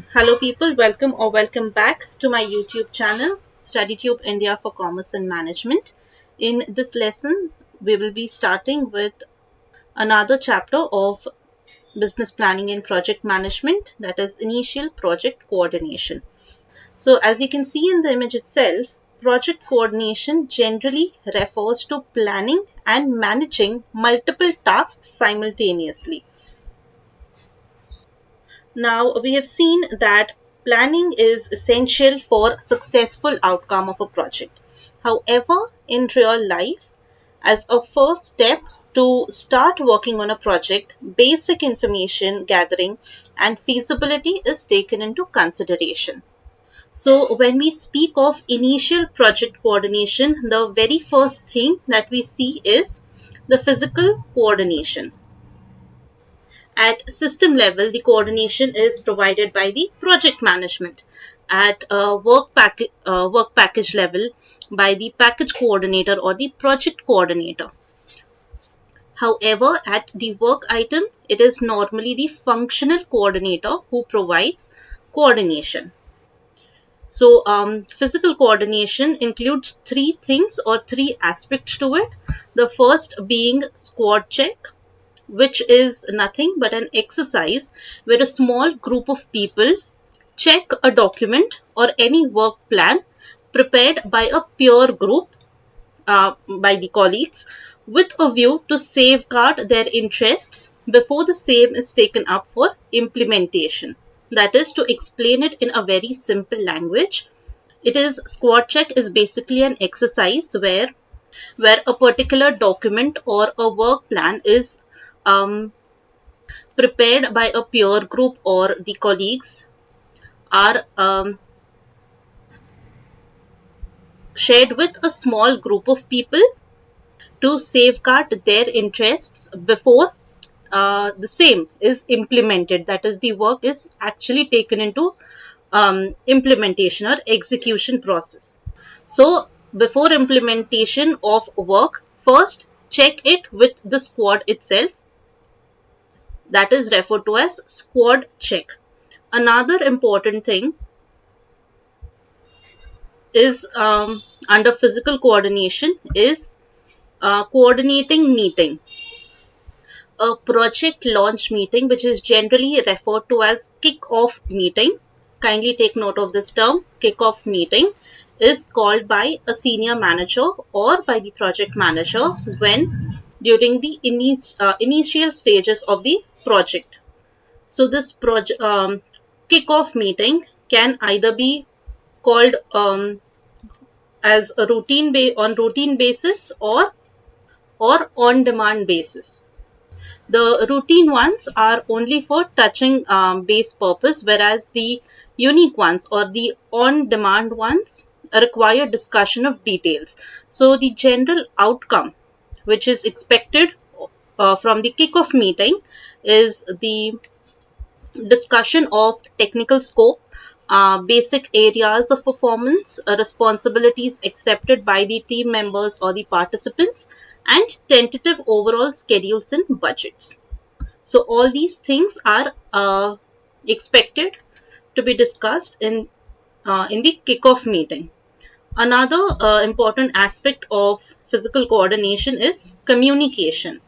Hello people, welcome back to my YouTube channel StudyTube India for Commerce and Management. In this lesson, we will be starting with another chapter of business planning and project management, that is initial project coordination. So as you can see in the image itself, project coordination generally refers to planning and managing multiple tasks simultaneously. Now, we have seen that planning is essential for successful outcome of a project. However, in real life, as a first step to start working on a project, basic information gathering and feasibility is taken into consideration. So, when we speak of initial project coordination, the very first thing that we see is the physical coordination. At system level, the coordination is provided by the project management. At work package level, by the package coordinator or the project coordinator. However, at the work item, it is normally the functional coordinator who provides coordination. So, physical coordination includes three things or three aspects to it. The first being squad check, which is nothing but an exercise where a small group of people check a document or any work plan prepared by a peer group, by the colleagues, with a view to safeguard their interests before the same is taken up for implementation. That is, to explain it in a very simple language, it is squad check is basically an exercise where a particular document or a work plan is prepared by a peer group or the colleagues are shared with a small group of people to safeguard their interests before the same is implemented. That is, the work is actually taken into implementation or execution process. So, before implementation of work, first check it with the squad itself. That is referred to as squad check. Another important thing is under physical coordination is coordinating meeting. A project launch meeting, which is generally referred to as kick-off meeting. Kindly take note of this term, kick-off meeting, is called by a senior manager or by the project manager when during the initial stages of the project. So this project kick-off meeting can either be called as a on routine basis or on demand basis. The routine ones are only for touching base purpose, whereas the unique ones or the on demand ones require discussion of details. So the general outcome which is expected from the kickoff meeting is the discussion of technical scope, basic areas of performance, responsibilities accepted by the team members or the participants, and tentative overall schedules and budgets. So, all these things are expected to be discussed in the kickoff meeting. Another important aspect of physical coordination is communication,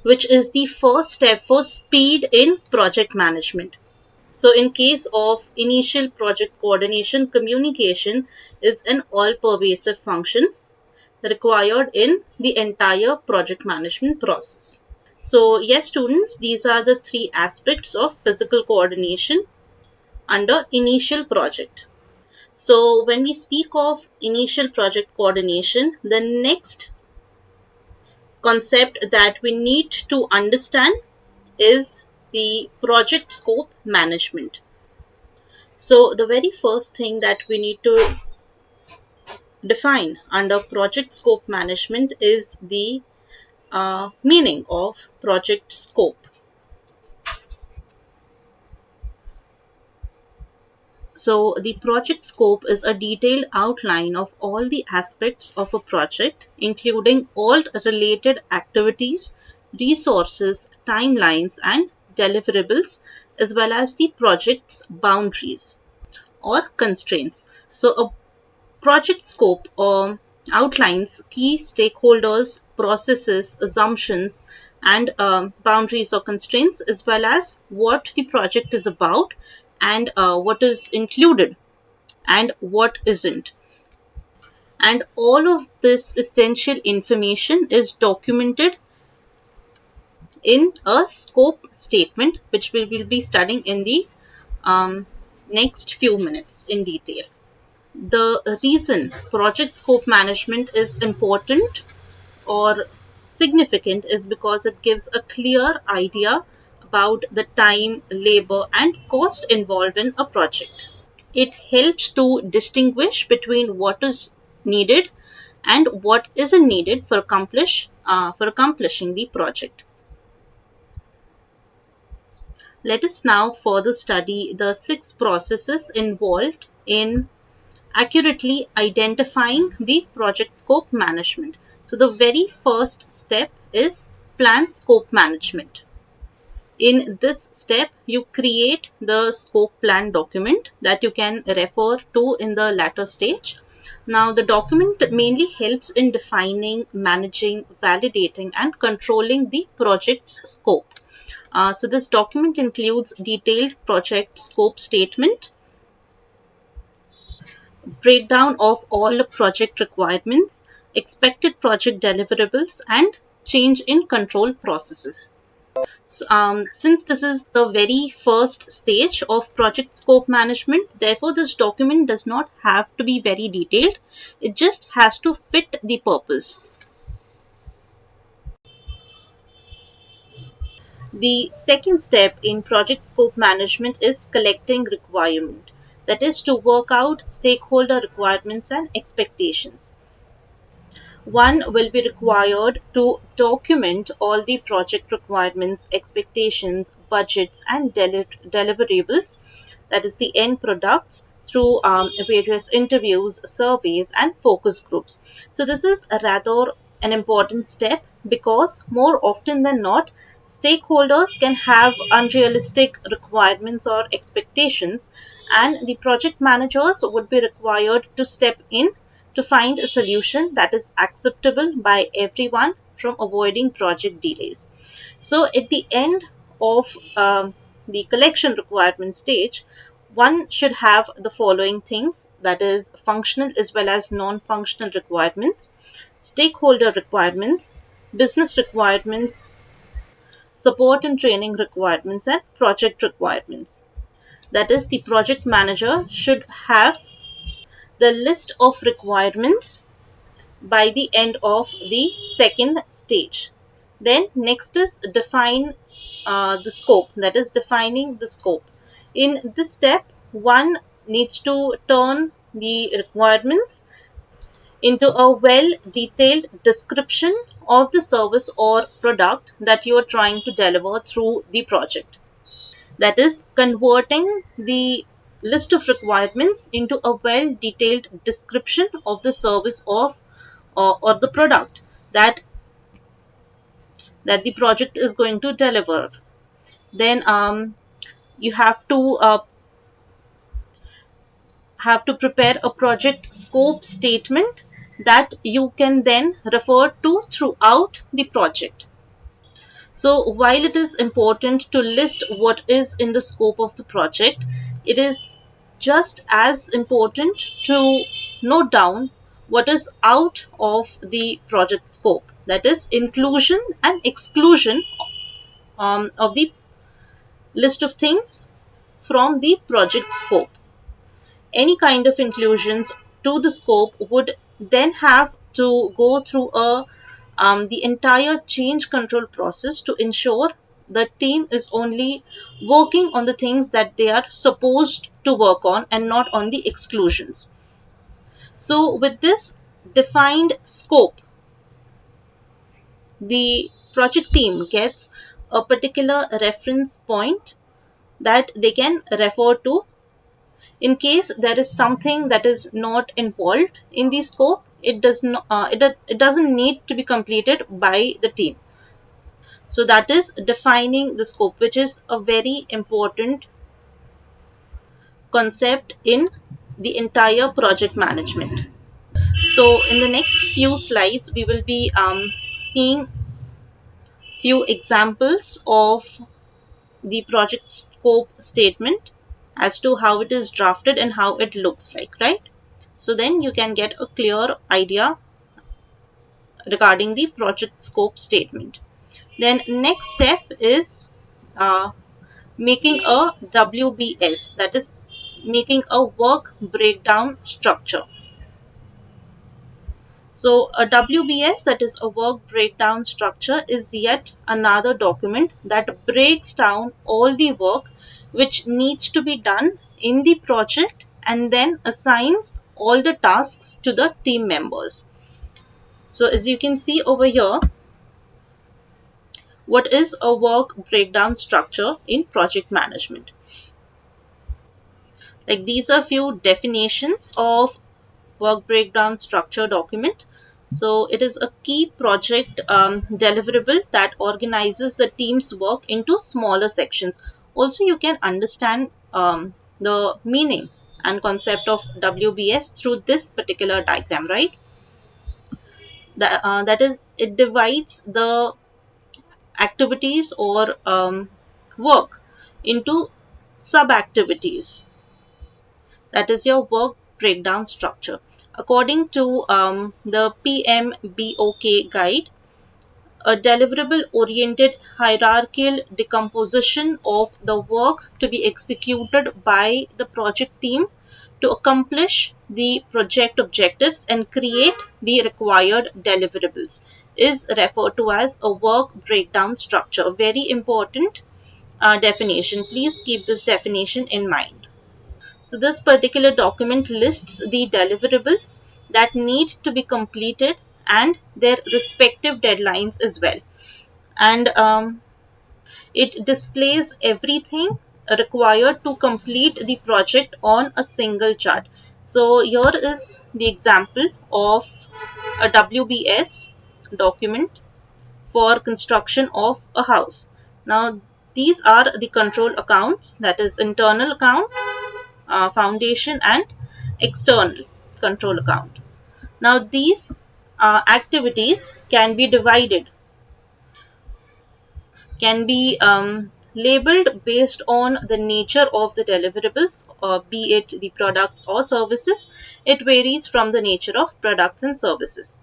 which is the first step for speed in project management. So, in case of initial project coordination, communication is an all pervasive function required in the entire project management process. So, yes, students, these are the three aspects of physical coordination under initial project. So, when we speak of initial project coordination, the next concept that we need to understand is the project scope management. So, the very first thing that we need to define under project scope management is the meaning of project scope. So, the project scope is a detailed outline of all the aspects of a project, including all related activities, resources, timelines, and deliverables as well as the project's boundaries or constraints. So a project scope outlines key stakeholders, processes, assumptions, and boundaries or constraints, as well as what the project is about and what is included and what isn't. And all of this essential information is documented in a scope statement, which we will be studying in the um, next few minutes in detail. The reason project scope management is important or significant is because it gives a clear idea about the time, labor, and cost involved in a project. It helps to distinguish between what is needed and what isn't needed for accomplishing the project. Let us now further study the 6 processes involved in accurately identifying the project scope management. So the very first step is plan scope management. In this step, you create the scope plan document that you can refer to in the latter stage. Now, the document mainly helps in defining, managing, validating, and controlling the project's scope. So this document includes detailed project scope statement, breakdown of all project requirements, expected project deliverables, and change in control processes. So, since this is the very first stage of project scope management, therefore this document does not have to be very detailed. It just has to fit the purpose. The second step in project scope management is collecting requirement. That is to work out stakeholder requirements and expectations. One will be required to document all the project requirements, expectations, budgets, and deliverables, that is the end products, through various interviews, surveys, and focus groups. So, this is a rather an important step because more often than not, stakeholders can have unrealistic requirements or expectations, and the project managers would be required to step in to find a solution that is acceptable by everyone from avoiding project delays. So, at the end of the collection requirement stage, one should have the following things, that is, functional as well as non functional requirements, stakeholder requirements, business requirements, support and training requirements, and project requirements. That is, the project manager should have the list of requirements by the end of the second stage. Then next is define the scope, that is defining the scope. In this step, one needs to turn the requirements into a well detailed description of the service or product that you are trying to deliver through the project. That is converting the list of requirements into a well detailed description of the service or the product that the project is going to deliver. Then you have to prepare a project scope statement that you can then refer to throughout the project. So while it is important to list what is in the scope of the project, it is just as important to note down what is out of the project scope, that is inclusion and exclusion of the list of things from the project scope. Any kind of inclusions to the scope would then have to go through the entire change control process to ensure the team is only working on the things that they are supposed to work on and not on the exclusions. So, with this defined scope, the project team gets a particular reference point that they can refer to in case there is something that is not involved in the scope. It doesn't need to be completed by the team. So that is defining the scope, which is a very important concept in the entire project management. So in the next few slides, we will be seeing few examples of the project scope statement as to how it is drafted and how it looks like, right? So then you can get a clear idea regarding the project scope statement. Then next step is making a WBS, that is making a work breakdown structure. So a WBS, that is a work breakdown structure, is yet another document that breaks down all the work which needs to be done in the project and then assigns all the tasks to the team members. So as you can see over here, what is a work breakdown structure in project management? Like these are few definitions of work breakdown structure document. So it is a key project deliverable that organizes the team's work into smaller sections. Also, you can understand the meaning and concept of WBS through this particular diagram, right? That is, it divides the activities or work into sub activities. That is your work breakdown structure. According to the PMBOK guide, a deliverable oriented hierarchical decomposition of the work to be executed by the project team to accomplish the project objectives and create the required deliverables is referred to as a work breakdown structure. Very important definition. Please keep this definition in mind. So this particular document lists the deliverables that need to be completed and their respective deadlines as well. And it displays everything required to complete the project on a single chart. So here is the example of a WBS document for construction of a house. Now these are the control accounts, that is internal account, foundation and external control account. Now these activities can be divided, can be labeled based on the nature of the deliverables, be it the products or services. It varies from the nature of products and services.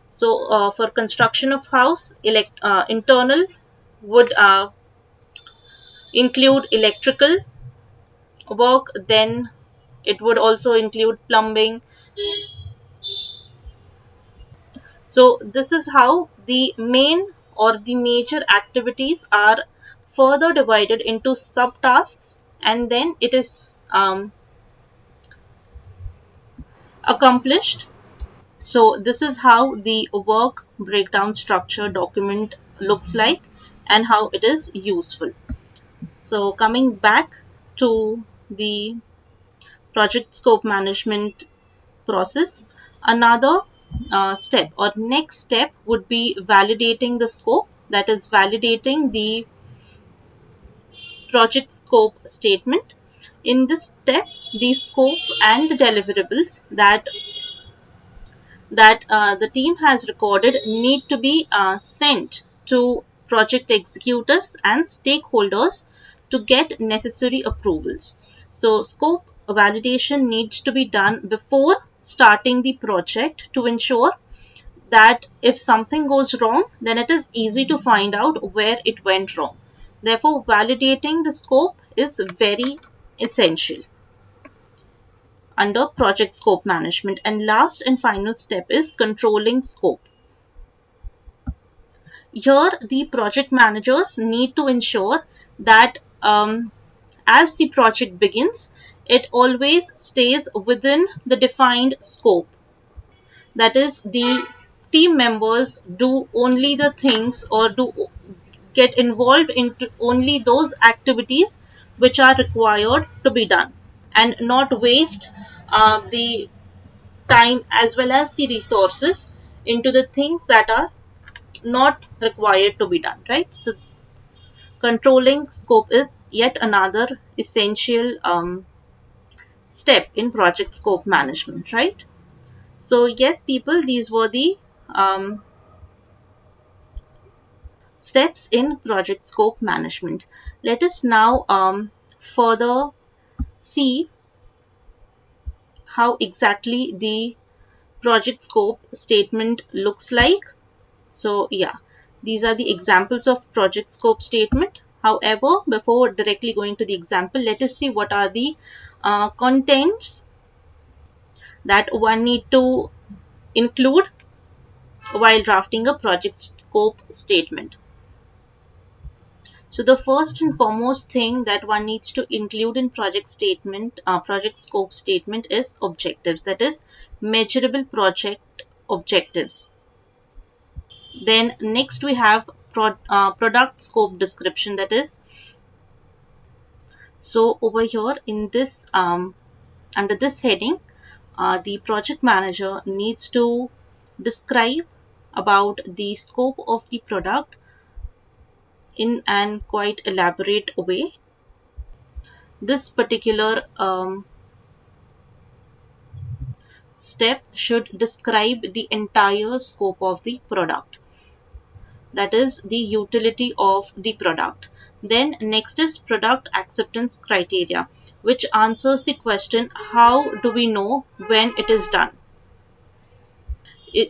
So for construction of house, internal would include electrical work, then it would also include plumbing. So this is how the main or the major activities are further divided into subtasks and then it is accomplished. So this is how the work breakdown structure document looks like and how it is useful. So coming back to the project scope management process, another step or next step would be validating the scope, that is validating the project scope statement. In this step, the scope and the deliverables that the team has recorded need to be sent to project executors and stakeholders to get necessary approvals. So scope validation needs to be done before starting the project to ensure that if something goes wrong, then it is easy to find out where it went wrong. Therefore, validating the scope is very essential under project scope management. And last and final step is controlling scope. Here, the project managers need to ensure that as the project begins, it always stays within the defined scope. That is, the team members do only the things or do get involved into only those activities which are required to be done and not waste the time as well as the resources into the things that are not required to be done, right? So controlling scope is yet another essential step in project scope management, right? So yes, people, these were the um, steps in project scope management. Let us now further see how exactly the project scope statement looks like. So yeah, these are the examples of project scope statement. However, before directly going to the example, let us see what are the contents that one need to include while drafting a project scope statement. So the first and foremost thing that one needs to include in project scope statement is objectives. That is measurable project objectives. Then next we have product scope description. That is, so over here in this under this heading, the project manager needs to describe about the scope of the product in an quite elaborate way. This particular step should describe the entire scope of the product, that is the utility of the product. Then next is product acceptance criteria, which answers the question, how do we know when it is done?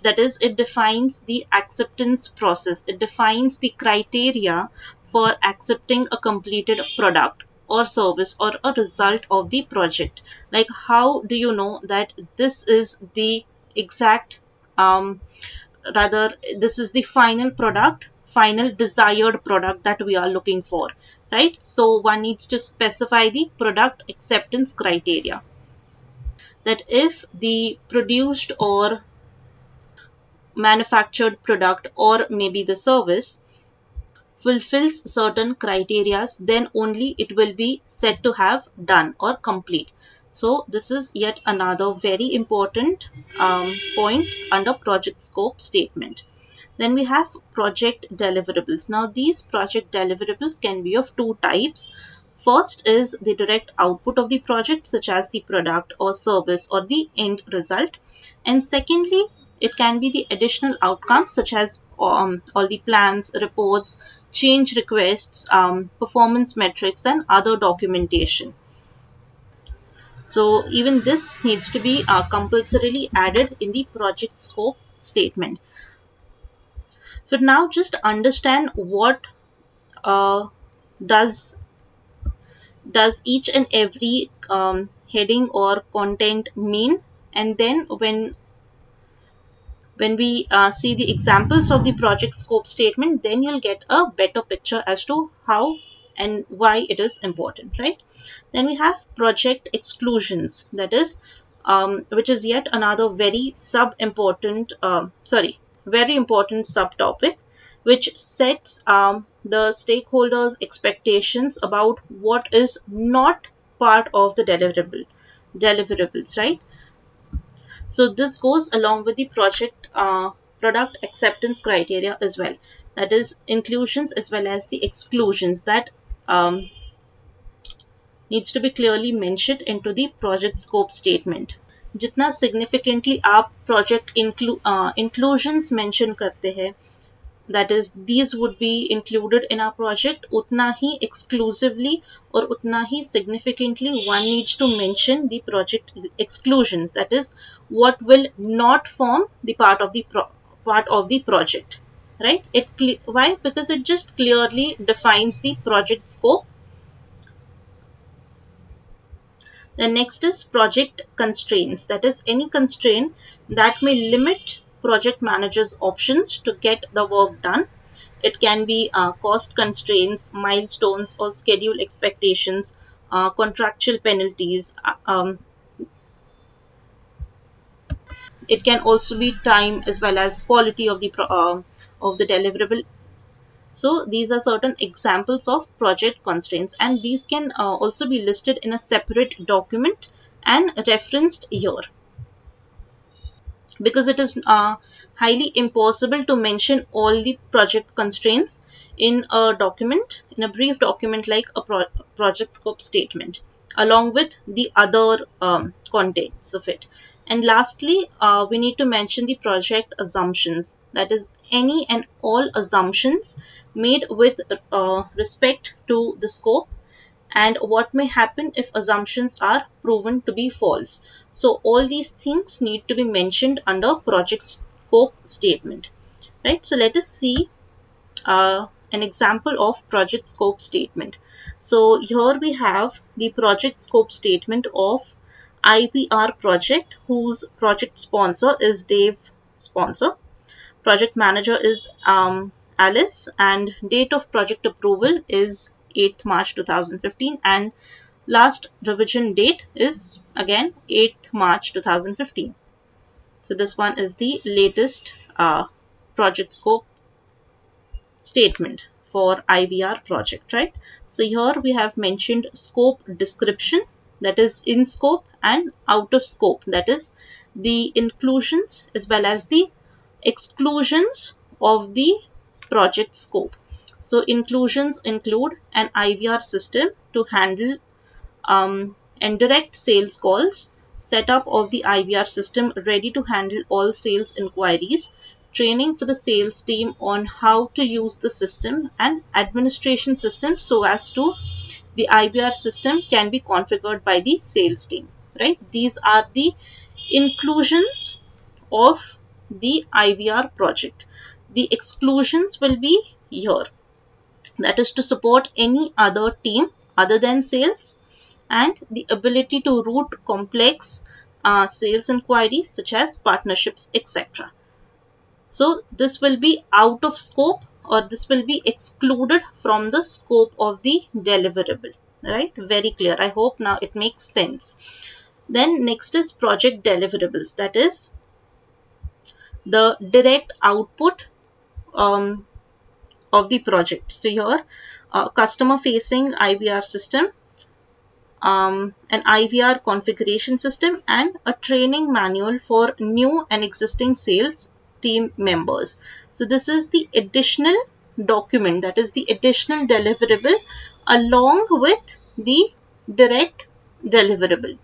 That is, it defines the acceptance process. It defines the criteria for accepting a completed product or service or a result of the project. Like, how do you know that this is the exact, rather, this is the final product, final desired product that we are looking for, right? So one needs to specify the product acceptance criteria, that if the produced or manufactured product or maybe the service fulfills certain criteria, then only it will be said to have done or complete. So this is yet another very important point under project scope statement. Then we have project deliverables. Now these project deliverables can be of two types. First is the direct output of the project, such as the product or service or the end result. And secondly, it can be the additional outcomes, such as all the plans, reports, change requests, performance metrics, and other documentation. So even this needs to be compulsorily added in the project scope statement. So now just understand what uh, does each and every heading or content mean, and then when we see the examples of the project scope statement, then you'll get a better picture as to how and why it is important, right? Then we have project exclusions, that is, which is yet another very important subtopic, which sets the stakeholders' expectations about what is not part of the deliverables, right? So this goes along with the product acceptance criteria as well. That is inclusions as well as the exclusions that um, needs to be clearly mentioned into the project scope statement. जितना significantly आप project inclusions mention करते हैं, that is these would be included in our project, utna hi exclusively or utna hi significantly one needs to mention the project exclusions, that is what will not form the part of the project, right? Why? Because it just clearly defines the project scope. The next is project constraints, that is any constraint that may limit project managers' options to get the work done. It can be cost constraints, milestones, or schedule expectations, contractual penalties. It can also be time as well as quality of the deliverable. So these are certain examples of project constraints, and these can also be listed in a separate document and referenced here. because it is highly impossible to mention all the project constraints in a document, in a brief document like a project scope statement, along with the other contents of it. And lastly, we need to mention the project assumptions, that is, any and all assumptions made with respect to the scope and what may happen if assumptions are proven to be false. So all these things need to be mentioned under project scope statement, right? So let us see an example of project scope statement. So here we have the project scope statement of IBR project, whose project sponsor is Dave sponsor. Project manager is Alice, and date of project approval is 8th March 2015, and last revision date is again 8th March 2015. So this one is the latest project scope statement for IBR project, right? So here we have mentioned scope description, that is in scope, and out of scope, that is the inclusions as well as the exclusions of the project scope. So inclusions include an IVR system to handle and direct sales calls, setup of the IVR system ready to handle all sales inquiries, training for the sales team on how to use the system, and administration system so as to the IVR system can be configured by the sales team, right? These are the inclusions of the IVR project. The exclusions will be here, that is to support any other team other than sales, and the ability to route complex sales inquiries such as partnerships, etc. So this will be out of scope, or this will be excluded from the scope of the deliverable, right? Very clear. I hope now it makes sense. Then next is project deliverables, that is the direct output um, of the project. So here, customer facing IVR system, an IVR configuration system, and a training manual for new and existing sales team members. So this is the additional document, that is the additional deliverable along with the direct deliverable,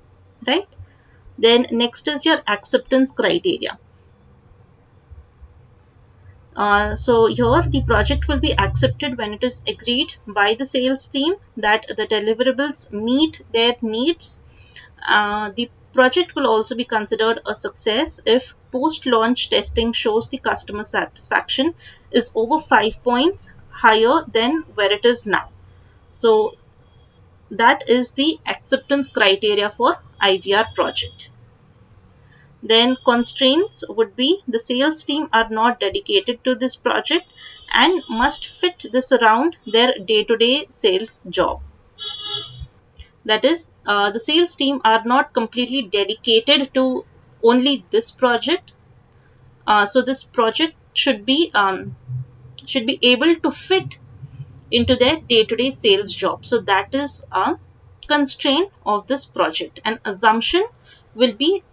right? Then next is your acceptance criteria. So here the project will be accepted when it is agreed by the sales team that the deliverables meet their needs. The project will also be considered a success if post-launch testing shows the customer satisfaction is over 5 points higher than where it is now. So that is the acceptance criteria for IVR project. Then constraints would be the sales team are not dedicated to this project and must fit this around their day-to-day sales job. That is, the sales team are not completely dedicated to only this project. So this project should be able to fit into their day-to-day sales job. So that is a constraint of this project. An assumption will be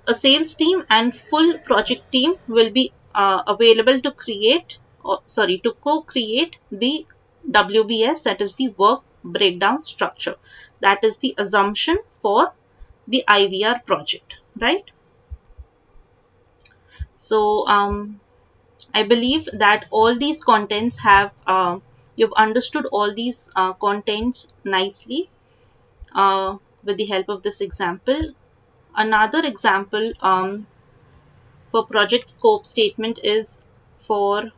a sales team and full project team will be available to to co-create the WBS, that is the work breakdown structure. That is the assumption for the IVR project, right? So I believe that all these contents have you've understood all these contents nicely with the help of this example. Another example for project scope statement is for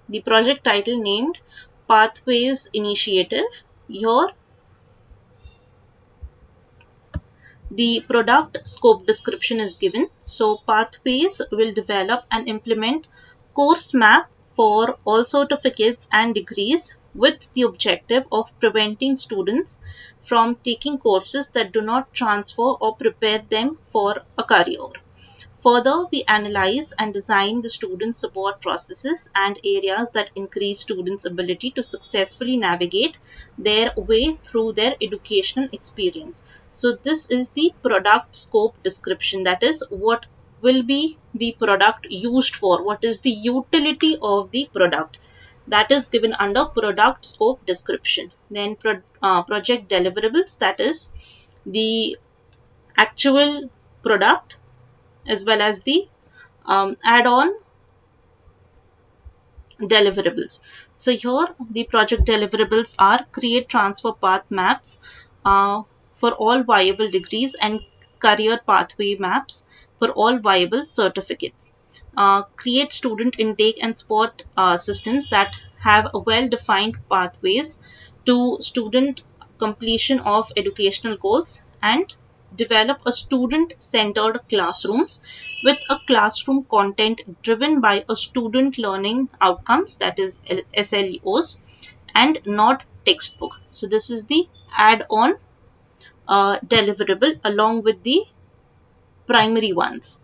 the project title named Pathways Initiative. Here, the product scope description is given. So, Pathways will develop and implement course map for all certificates and degrees with the objective of preventing students from taking courses that do not transfer or prepare them for a career. Further, we analyze and design the student support processes and areas that increase students' ability to successfully navigate their way through their educational experience. So this is the product scope description. That is what will be the product used for, what is the utility of the product, that is given under product scope description. Then project deliverables, that is the actual product as well as the add-on deliverables. So here the project deliverables are create transfer path maps for all viable degrees and career pathway maps for all viable certificates. Create student intake and support systems that have a well-defined pathways to student completion of educational goals, and develop a student-centered classrooms with a classroom content driven by a student learning outcomes, that is SLOs, and not textbook. So this is the add-on deliverable along with the primary ones.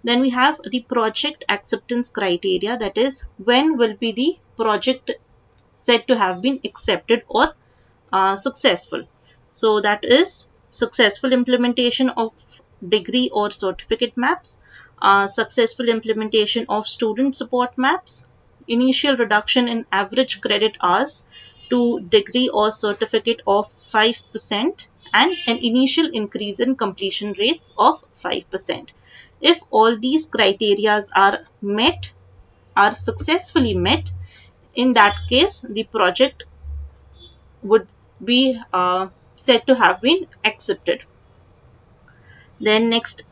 Then we have the project acceptance criteria, that is when will be the project said to have been accepted or successful. So that is successful implementation of degree or certificate maps, successful implementation of student support maps, initial reduction in average credit hours to degree or certificate of 5%, and an initial increase in completion rates of 5%. If all these criteria are successfully met, in that case the project would be said to have been accepted. Then next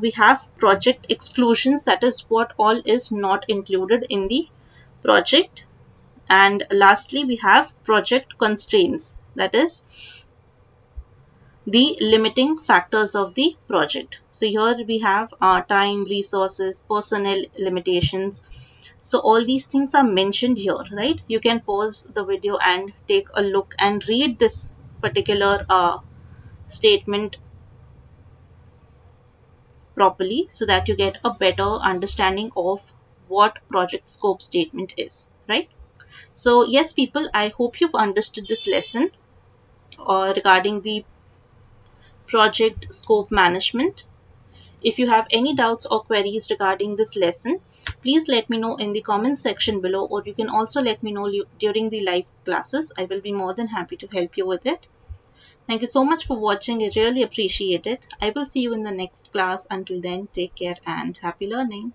we have project exclusions, that is what all is not included in the project. And lastly we have project constraints, that is the limiting factors of the project. So here we have time, resources, personnel limitations. So all these things are mentioned here, right? You can pause the video and take a look and read this particular statement properly so that you get a better understanding of what project scope statement is, right? So yes people, I hope you've understood this lesson regarding the project scope management. If you have any doubts or queries regarding this lesson, please let me know in the comment section below, or you can also let me know during the live classes. I will be more than happy to help you with it. Thank you so much for watching. I really appreciate it. I will see you in the next class. Until then, take care and happy learning.